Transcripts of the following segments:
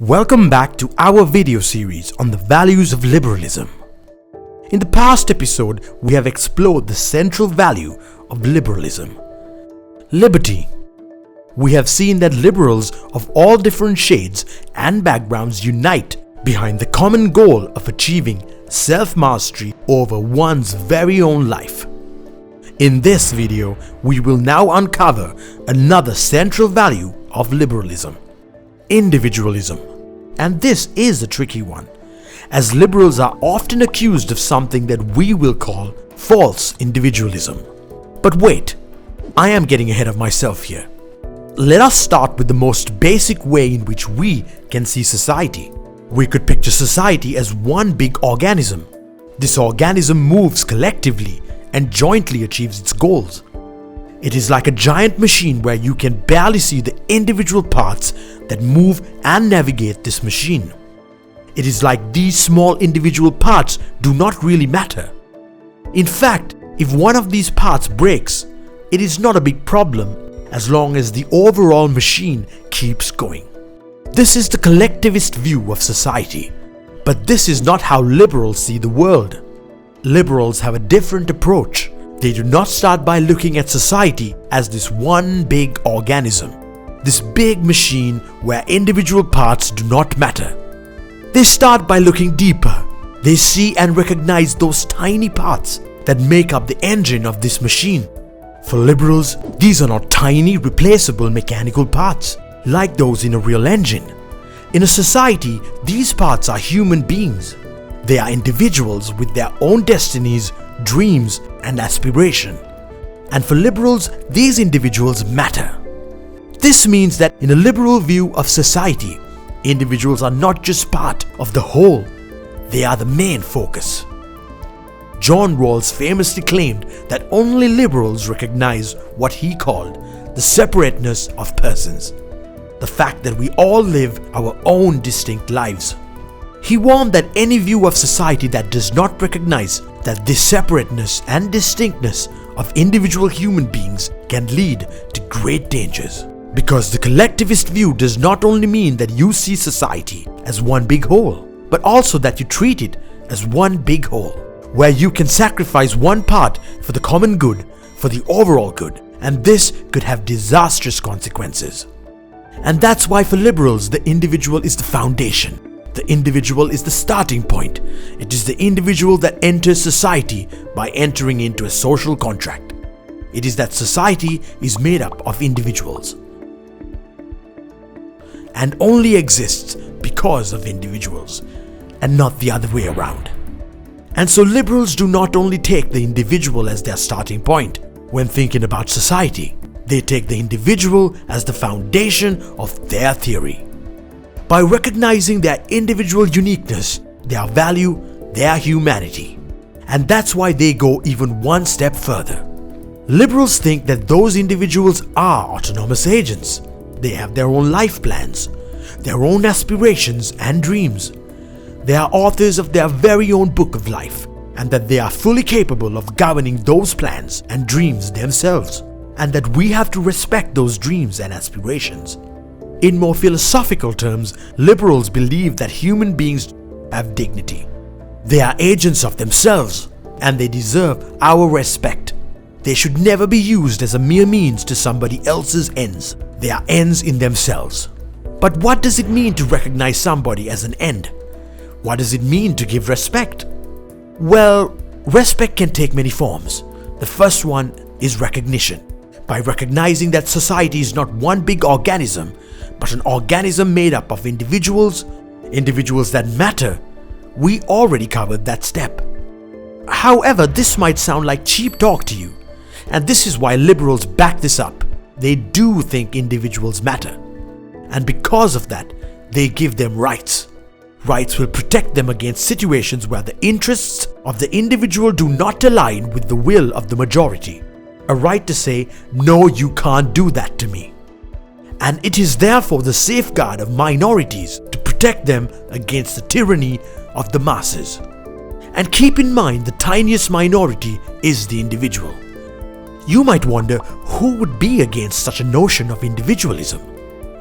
Welcome back to our video series on the values of liberalism. In the past episode, we have explored the central value of liberalism: liberty. We have seen that liberals of all different shades and backgrounds unite behind the common goal of achieving self-mastery over one's very own life. In this video, we will now uncover another central value of liberalism: individualism. And this is a tricky one, as liberals are often accused of something that we will call false individualism. But wait, I am getting ahead of myself here. Let us start with the most basic way in which we can see society. We could picture society as one big organism. This organism moves collectively and jointly achieves its goals. It is like a giant machine where you can barely see the individual parts that move and navigate this machine. It is like these small individual parts do not really matter. In fact, if one of these parts breaks, it is not a big problem as long as the overall machine keeps going. This is the collectivist view of society. But this is not how liberals see the world. Liberals have a different approach. They do not start by looking at society as this one big organism, this big machine where individual parts do not matter. They start by looking deeper. They see and recognize those tiny parts that make up the engine of this machine. For liberals, these are not tiny, replaceable mechanical parts like those in a real engine. In a society, these parts are human beings. They are individuals with their own destinies, dreams, and aspiration. And for liberals, these individuals matter. This means that in a liberal view of society, individuals are not just part of the whole, they are the main focus. John Rawls famously claimed that only liberals recognize what he called the separateness of persons, the fact that we all live our own distinct lives. He warned that any view of society that does not recognize that this separateness and distinctness of individual human beings can lead to great dangers. Because the collectivist view does not only mean that you see society as one big whole, but also that you treat it as one big whole, where you can sacrifice one part for the common good, for the overall good, and this could have disastrous consequences. And that's why for liberals, the individual is the foundation. The individual is the starting point. It is the individual that enters society by entering into a social contract. It is that society is made up of individuals and only exists because of individuals and not the other way around. And so liberals do not only take the individual as their starting point when thinking about society, they take the individual as the foundation of their theory. By recognizing their individual uniqueness, their value, their humanity. And that's why they go even one step further. Liberals think that those individuals are autonomous agents. They have their own life plans, their own aspirations and dreams. They are authors of their very own book of life, and that they are fully capable of governing those plans and dreams themselves, and that we have to respect those dreams and aspirations. In more philosophical terms, liberals believe that human beings have dignity. They are agents of themselves, and they deserve our respect. They should never be used as a mere means to somebody else's ends. They are ends in themselves. But what does it mean to recognize somebody as an end? What does it mean to give respect? Well, respect can take many forms. The first one is recognition. By recognizing that society is not one big organism, but an organism made up of individuals that matter, we already covered that step. However, this might sound like cheap talk to you, and this is why liberals back this up. They do think individuals matter, and because of that, they give them rights. Rights will protect them against situations where the interests of the individual do not align with the will of the majority. A right to say, no, you can't do that to me. And it is therefore the safeguard of minorities to protect them against the tyranny of the masses. And keep in mind, the tiniest minority is the individual. You might wonder who would be against such a notion of individualism.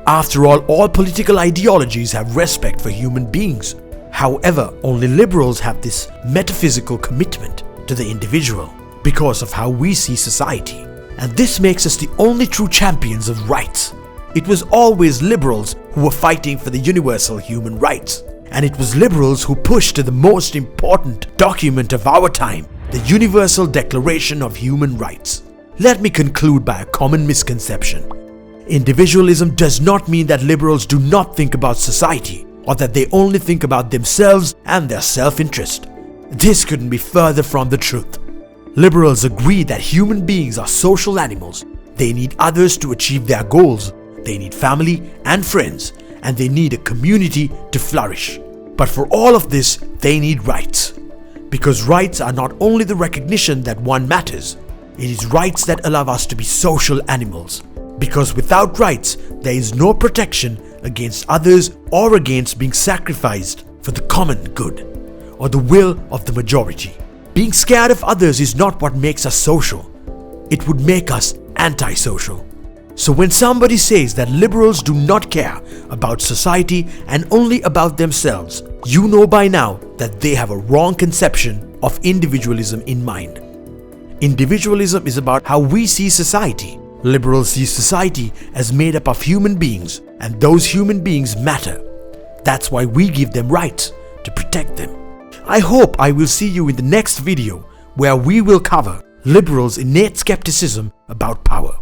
After all political ideologies have respect for human beings. However, only liberals have this metaphysical commitment to the individual because of how we see society. And this makes us the only true champions of rights. It was always liberals who were fighting for the universal human rights. And it was liberals who pushed to the most important document of our time, the Universal Declaration of Human Rights. Let me conclude by a common misconception. Individualism does not mean that liberals do not think about society, or that they only think about themselves and their self-interest. This couldn't be further from the truth. Liberals agree that human beings are social animals. They need others to achieve their goals. They need family and friends, and they need a community to flourish. But for all of this, they need rights. Because rights are not only the recognition that one matters, it is rights that allow us to be social animals. Because without rights, there is no protection against others or against being sacrificed for the common good or the will of the majority. Being scared of others is not what makes us social. It would make us antisocial. So when somebody says that liberals do not care about society and only about themselves, you know by now that they have a wrong conception of individualism in mind. Individualism is about how we see society. Liberals see society as made up of human beings, and those human beings matter. That's why we give them rights to protect them. I hope I will see you in the next video where we will cover liberals' innate skepticism about power.